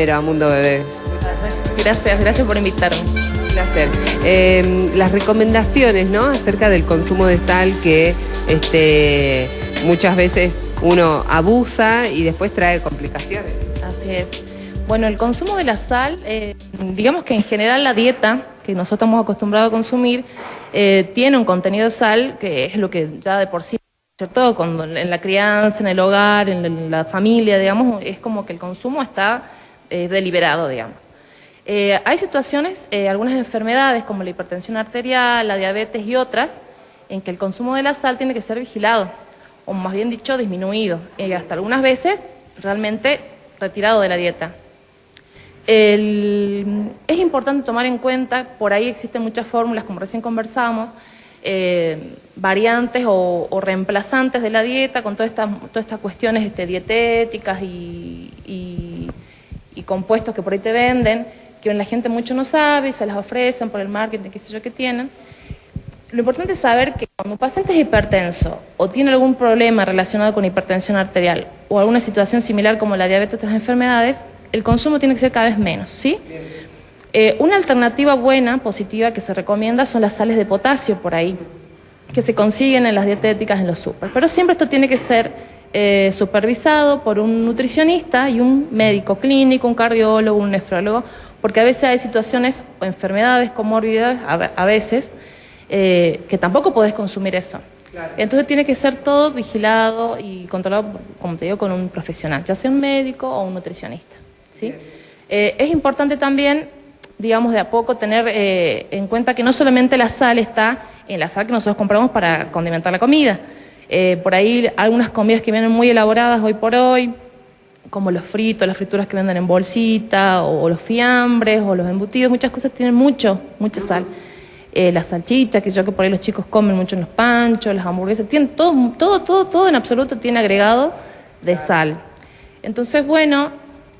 primero a Mundo Bebé. Gracias por invitarme. Un placer. Las recomendaciones, ¿no?, acerca del consumo de sal que muchas veces uno abusa y después trae complicaciones. Así es. Bueno, el consumo de la sal, digamos que en general la dieta que nosotros estamos acostumbrados a consumir tiene un contenido de sal que es lo que ya de por sí, ¿cierto? Cuando en la crianza, en el hogar, en la familia, digamos, es como que el consumo está deliberado, digamos. Hay situaciones, algunas enfermedades como la hipertensión arterial, la diabetes y otras, en que el consumo de la sal tiene que ser vigilado, o más bien dicho, disminuido, y hasta algunas veces realmente retirado de la dieta. Es importante tomar en cuenta, por ahí existen muchas fórmulas, como recién conversamos, variantes o reemplazantes de la dieta con todas estas cuestiones dietéticas y compuestos que por ahí te venden, que la gente mucho no sabe y se las ofrecen por el marketing, qué sé yo, que tienen. Lo importante es saber que cuando un paciente es hipertenso o tiene algún problema relacionado con hipertensión arterial o alguna situación similar como la diabetes o otras enfermedades, el consumo tiene que ser cada vez menos, ¿sí? Una alternativa buena, positiva, que se recomienda son las sales de potasio por ahí, que se consiguen en las dietéticas, en los súper. Pero siempre esto tiene que ser supervisado por un nutricionista y un médico clínico, un cardiólogo, un nefrólogo, porque a veces hay situaciones o enfermedades comórbidas, a veces, que tampoco podés consumir eso. Claro. Entonces tiene que ser todo vigilado y controlado, como te digo, con un profesional, ya sea un médico o un nutricionista, ¿sí? Es importante también, digamos, de a poco tener en cuenta que no solamente la sal está en la sal que nosotros compramos para condimentar la comida. Por ahí algunas comidas que vienen muy elaboradas hoy por hoy, como los fritos, las frituras que venden en bolsita, o los fiambres, o los embutidos, muchas cosas tienen mucha sal. Las salchichas, que por ahí los chicos comen mucho en los panchos, las hamburguesas, tienen todo en absoluto tiene agregado de sal. Entonces, bueno,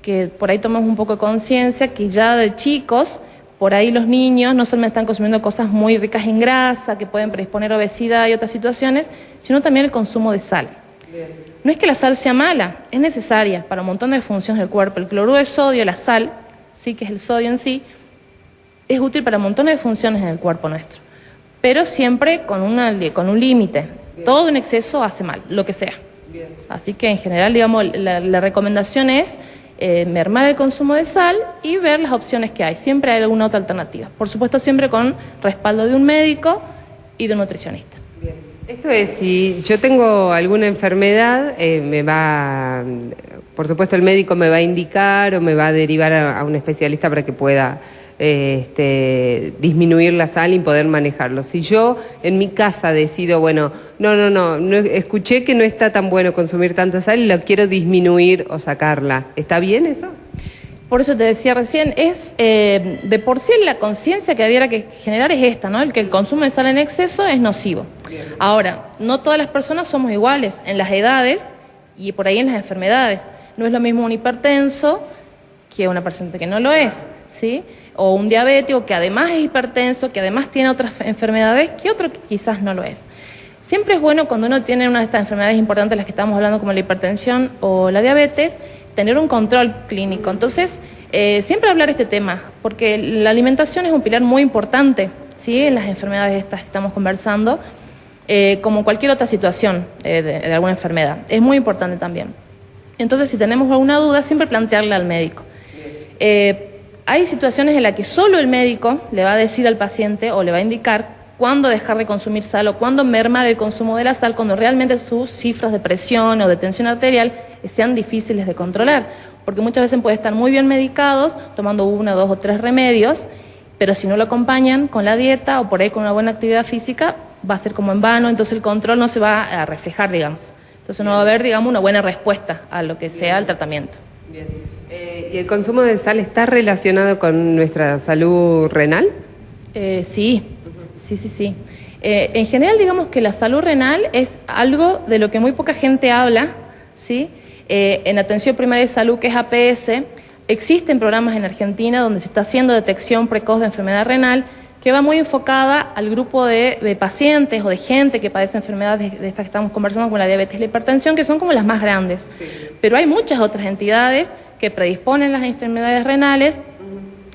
que por ahí tomemos un poco de conciencia que ya de chicos, por ahí los niños no solamente están consumiendo cosas muy ricas en grasa, que pueden predisponer a obesidad y otras situaciones, sino también el consumo de sal. Bien. No es que la sal sea mala, es necesaria para un montón de funciones del cuerpo. El cloruro de sodio, la sal, sí, que es el sodio en sí, es útil para un montón de funciones en el cuerpo nuestro, pero siempre con un límite. Todo en exceso hace mal, lo que sea. Bien. Así que en general, digamos, la recomendación es mermar el consumo de sal y ver las opciones que hay. Siempre hay alguna otra alternativa. Por supuesto, siempre con respaldo de un médico y de un nutricionista. Bien. Esto es, si yo tengo alguna enfermedad, por supuesto el médico me va a indicar o me va a derivar a un especialista para que pueda disminuir la sal y poder manejarlo. Si yo en mi casa decido, bueno, no, escuché que no está tan bueno consumir tanta sal y la quiero disminuir o sacarla, ¿está bien eso? Por eso te decía recién, es de por sí la conciencia que había que generar es esta, ¿no? El que el consumo de sal en exceso es nocivo. Bien. Ahora, no todas las personas somos iguales en las edades y por ahí en las enfermedades. No es lo mismo un hipertenso que una persona que no lo es, ¿sí? O un diabético que además es hipertenso, que además tiene otras enfermedades, que otro que quizás no lo es. Siempre es bueno cuando uno tiene una de estas enfermedades importantes, las que estamos hablando como la hipertensión o la diabetes, tener un control clínico. Entonces, siempre hablar de este tema, porque la alimentación es un pilar muy importante, ¿sí? En las enfermedades estas que estamos conversando, como cualquier otra situación de alguna enfermedad. Es muy importante también. Entonces, si tenemos alguna duda, siempre plantearla al médico. Hay situaciones en las que solo el médico le va a decir al paciente o le va a indicar cuándo dejar de consumir sal o cuándo mermar el consumo de la sal cuando realmente sus cifras de presión o de tensión arterial sean difíciles de controlar. Porque muchas veces pueden estar muy bien medicados, tomando 1, 2 o 3 remedios, pero si no lo acompañan con la dieta o por ahí con una buena actividad física, va a ser como en vano, entonces el control no se va a reflejar, digamos. Entonces no va a haber, digamos, una buena respuesta a lo que sea el tratamiento. Bien. ¿Y el consumo de sal está relacionado con nuestra salud renal? Sí. En general, digamos que la salud renal es algo de lo que muy poca gente habla, ¿sí? En atención primaria de salud, que es APS, existen programas en Argentina donde se está haciendo detección precoz de enfermedad renal, que va muy enfocada al grupo de pacientes o de gente que padece enfermedades de estas que estamos conversando, como la diabetes y la hipertensión, que son como las más grandes. Sí. Pero hay muchas otras entidades que predisponen las enfermedades renales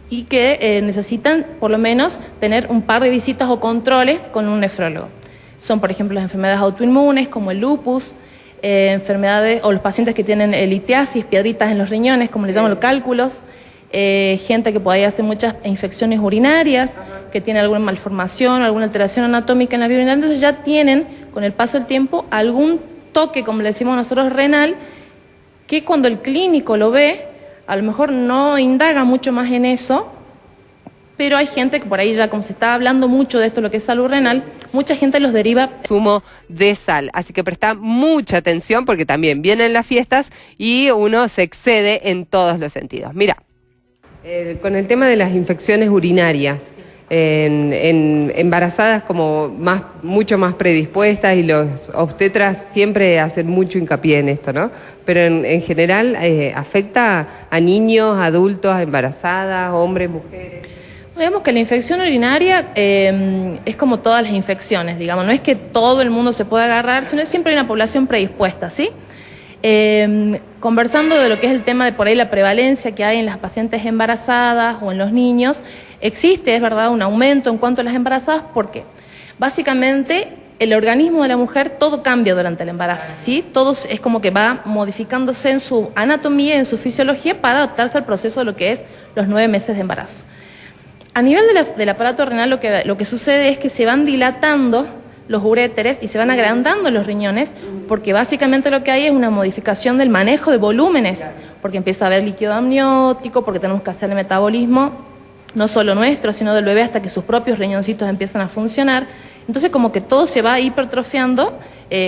y que necesitan por lo menos tener un par de visitas o controles con un nefrólogo. Son, por ejemplo, las enfermedades autoinmunes como el lupus, enfermedades o los pacientes que tienen litiasis, piedritas en los riñones, como le llaman los cálculos, gente que podría hacer muchas infecciones urinarias, que tiene alguna malformación, alguna alteración anatómica en la vía urinaria, entonces ya tienen, con el paso del tiempo, algún toque, como le decimos nosotros, renal, que cuando el clínico lo ve, a lo mejor no indaga mucho más en eso, pero hay gente que por ahí ya, como se está hablando mucho de esto, lo que es salud renal, mucha gente los deriva. Consumo de sal, así que presta mucha atención porque también vienen las fiestas y uno se excede en todos los sentidos. Mira, con el tema de las infecciones urinarias, en embarazadas como mucho más predispuestas y los obstetras siempre hacen mucho hincapié en esto, ¿no? Pero en general afecta a niños, adultos, a embarazadas, hombres, mujeres. Digamos que la infección urinaria es como todas las infecciones, digamos, no es que todo el mundo se pueda agarrar, sino que siempre hay una población predispuesta, ¿sí? Conversando de lo que es el tema de por ahí la prevalencia que hay en las pacientes embarazadas o en los niños, existe, es verdad, un aumento en cuanto a las embarazadas, porque básicamente el organismo de la mujer todo cambia durante el embarazo, ¿sí? Todo es como que va modificándose en su anatomía, en su fisiología para adaptarse al proceso de lo que es los 9 meses de embarazo. A nivel del aparato renal lo que sucede es que se van dilatando los uréteres y se van agrandando los riñones, porque básicamente lo que hay es una modificación del manejo de volúmenes, porque empieza a haber líquido amniótico, porque tenemos que hacer el metabolismo, no solo nuestro, sino del bebé, hasta que sus propios riñoncitos empiezan a funcionar. Entonces como que todo se va hipertrofiando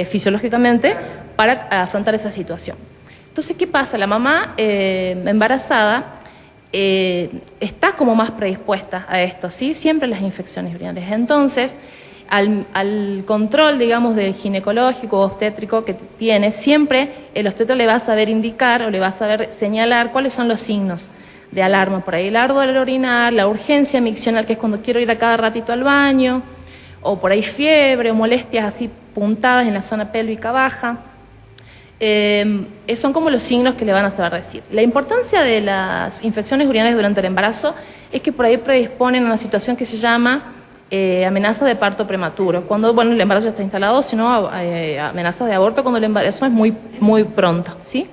fisiológicamente para afrontar esa situación. Entonces, ¿qué pasa? La mamá embarazada está como más predispuesta a esto, ¿sí? Siempre las infecciones urinarias. Entonces, al control, digamos, del ginecológico o obstétrico que tiene, siempre el obstetra le va a saber indicar o le va a saber señalar cuáles son los signos de alarma. Por ahí el ardor al orinar, la urgencia miccional, que es cuando quiero ir a cada ratito al baño, o por ahí fiebre o molestias así puntadas en la zona pélvica baja. Son como los signos que le van a saber decir. La importancia de las infecciones urinarias durante el embarazo es que por ahí predisponen a una situación que se llama amenaza de parto prematuro, cuando el embarazo está instalado, sino amenaza de aborto cuando el embarazo es muy pronto, ¿sí?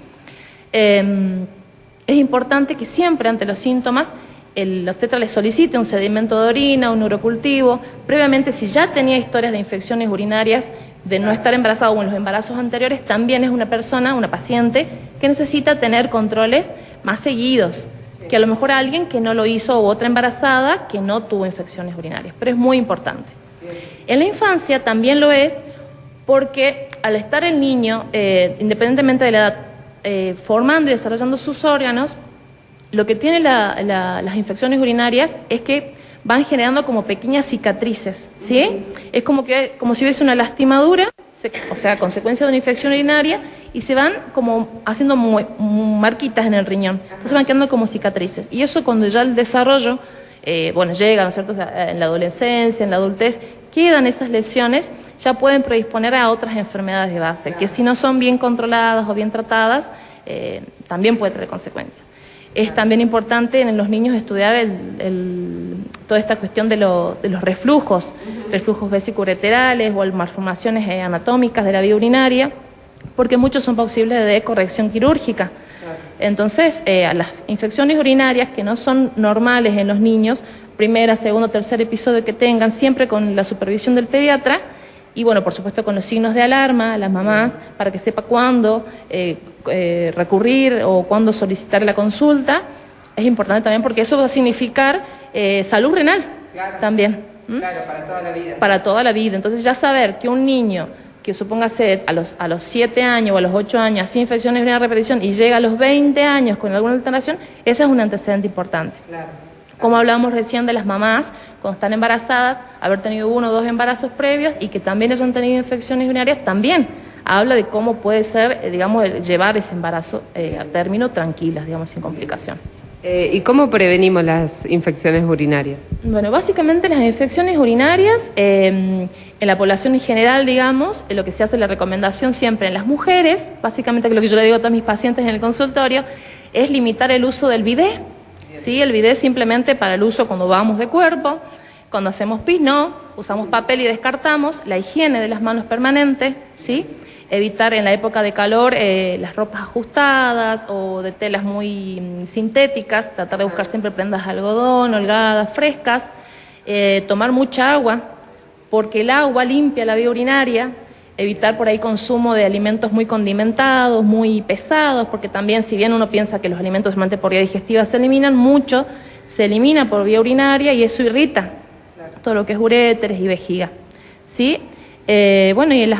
Es importante que siempre ante los síntomas el obstetra le solicite un sedimento de orina, un urocultivo. Previamente, si ya tenía historias de infecciones urinarias, de no estar embarazado o en los embarazos anteriores, también es una persona, una paciente, que necesita tener controles más seguidos que a lo mejor alguien que no lo hizo o otra embarazada que no tuvo infecciones urinarias. Pero es muy importante. En la infancia también lo es porque al estar el niño, independientemente de la edad, formando y desarrollando sus órganos, lo que tienen las infecciones urinarias es que van generando como pequeñas cicatrices, ¿sí? Es como si hubiese una lastimadura, o sea, consecuencia de una infección urinaria, y se van como haciendo marquitas en el riñón. Entonces van quedando como cicatrices. Y eso cuando ya el desarrollo, llega, ¿no es cierto? O sea, en la adolescencia, en la adultez, quedan esas lesiones, ya pueden predisponer a otras enfermedades de base, que si no son bien controladas o bien tratadas, también puede tener consecuencias. Es también importante en los niños estudiar toda esta cuestión de los reflujos vesicoureterales o malformaciones anatómicas de la vía urinaria, porque muchos son posibles de corrección quirúrgica. Entonces, a las infecciones urinarias que no son normales en los niños, primera, segundo, tercer episodio que tengan, siempre con la supervisión del pediatra, y por supuesto con los signos de alarma a las mamás, para que sepa cuándo recurrir o cuándo solicitar la consulta. Es importante también porque eso va a significar salud renal, claro, también. Claro, para toda la vida. Para toda la vida. Entonces ya saber que un niño que supóngase a los 7 años o a los 8 años hacía infecciones urinarias de repetición y llega a los 20 años con alguna alteración, ese es un antecedente importante. Claro. Como hablábamos recién de las mamás, cuando están embarazadas, haber tenido 1 o 2 embarazos previos y que también ellos han tenido infecciones urinarias, también habla de cómo puede ser, llevar ese embarazo a término tranquilas, sin complicaciones. ¿Y cómo prevenimos las infecciones urinarias? Bueno, básicamente las infecciones urinarias, en la población en general, lo que se hace la recomendación siempre en las mujeres, básicamente que lo que yo le digo a todos mis pacientes en el consultorio, es limitar el uso del bidé. ¿Sí? El bidé simplemente para el uso cuando vamos de cuerpo, cuando hacemos pis no, usamos papel y descartamos, la higiene de las manos permanente, ¿sí? Evitar en la época de calor las ropas ajustadas o de telas muy sintéticas, tratar de buscar siempre prendas de algodón, holgadas, frescas, tomar mucha agua, porque el agua limpia la vía urinaria, evitar por ahí consumo de alimentos muy condimentados, muy pesados, porque también si bien uno piensa que los alimentos solamente por vía digestiva se eliminan, mucho se elimina por vía urinaria y eso irrita todo lo que es uréteres y vejiga, ¿sí? Bueno, y en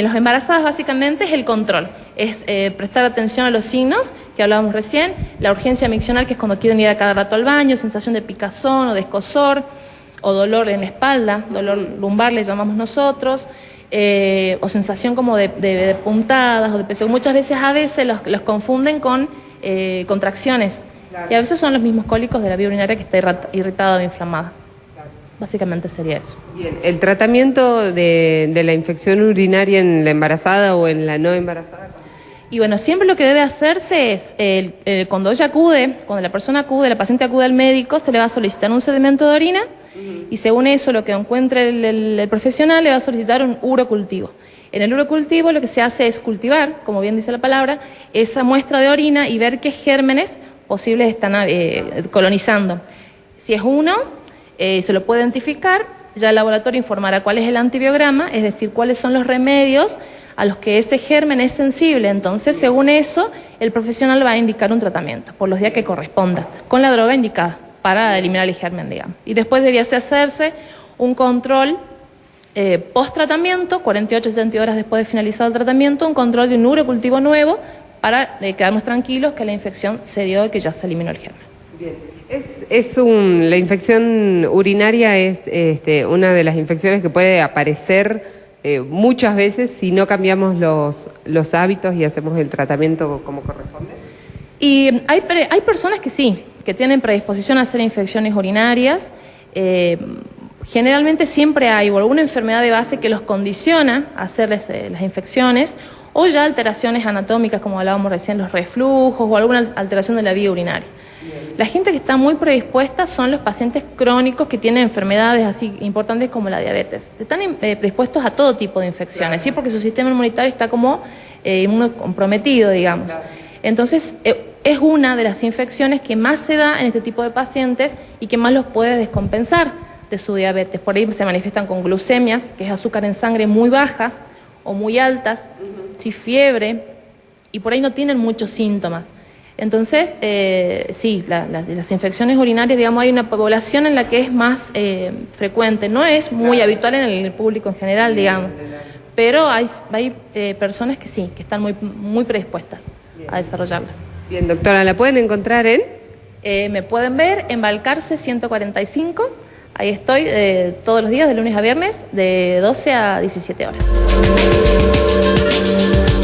las embarazadas básicamente es el control, es prestar atención a los signos que hablábamos recién, la urgencia miccional, que es cuando quieren ir a cada rato al baño, sensación de picazón o de escozor, o dolor en la espalda, dolor lumbar le llamamos nosotros, o sensación como de puntadas o de peso. Muchas veces los confunden con contracciones, y a veces son los mismos cólicos de la vía urinaria que está irritada o inflamada. Básicamente sería eso. Bien, ¿el tratamiento de la infección urinaria en la embarazada o en la no embarazada? Y bueno, siempre lo que debe hacerse es, cuando la persona acude, la paciente acude al médico, se le va a solicitar un sedimento de orina y según eso, lo que encuentre el profesional, le va a solicitar un urocultivo. En el urocultivo lo que se hace es cultivar, como bien dice la palabra, esa muestra de orina y ver qué gérmenes posibles están colonizando. Si es uno, se lo puede identificar, ya el laboratorio informará cuál es el antibiograma, es decir, cuáles son los remedios a los que ese germen es sensible. Entonces, según eso, el profesional va a indicar un tratamiento por los días que corresponda, con la droga indicada para eliminar el germen, digamos. Y después debiese hacerse un control post-tratamiento, 48-72 horas después de finalizado el tratamiento, un control de un urocultivo nuevo para quedarnos tranquilos que la infección se dio y que ya se eliminó el germen. Bien. La infección urinaria es una de las infecciones que puede aparecer muchas veces si no cambiamos los hábitos y hacemos el tratamiento como corresponde. Y hay personas que sí, que tienen predisposición a hacer infecciones urinarias. Generalmente siempre hay alguna enfermedad de base que los condiciona a hacerles las infecciones, o ya alteraciones anatómicas, como hablábamos recién, los reflujos o alguna alteración de la vía urinaria. La gente que está muy predispuesta son los pacientes crónicos que tienen enfermedades así importantes como la diabetes. Están predispuestos a todo tipo de infecciones, ¿sí? Porque su sistema inmunitario está como inmunocomprometido, digamos. Entonces, es una de las infecciones que más se da en este tipo de pacientes y que más los puede descompensar de su diabetes. Por ahí se manifiestan con glucemias, que es azúcar en sangre muy bajas o muy altas, sí, fiebre, y por ahí no tienen muchos síntomas. Entonces, sí, las infecciones urinarias, digamos, hay una población en la que es más frecuente. No es muy habitual en el público en general, digamos, pero hay personas que sí, que están muy predispuestas a desarrollarlas. Bien, doctora, ¿la pueden encontrar en? Me pueden ver en Balcarce 145, ahí estoy todos los días, de lunes a viernes, de 12 a 17 horas.